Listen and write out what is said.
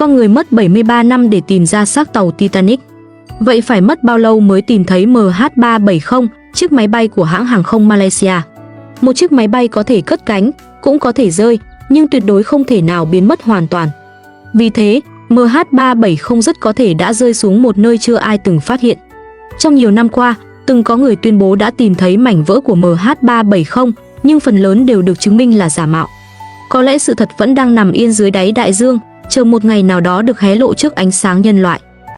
con người mất 73 năm để tìm ra xác tàu Titanic. Vậy phải mất bao lâu mới tìm thấy MH370, chiếc máy bay của hãng hàng không Malaysia? Một chiếc máy bay có thể cất cánh, cũng có thể rơi, nhưng tuyệt đối không thể nào biến mất hoàn toàn. Vì thế, MH370 rất có thể đã rơi xuống một nơi chưa ai từng phát hiện. Trong nhiều năm qua, từng có người tuyên bố đã tìm thấy mảnh vỡ của MH370, nhưng phần lớn đều được chứng minh là giả mạo. Có lẽ sự thật vẫn đang nằm yên dưới đáy đại dương, chờ một ngày nào đó được hé lộ trước ánh sáng nhân loại.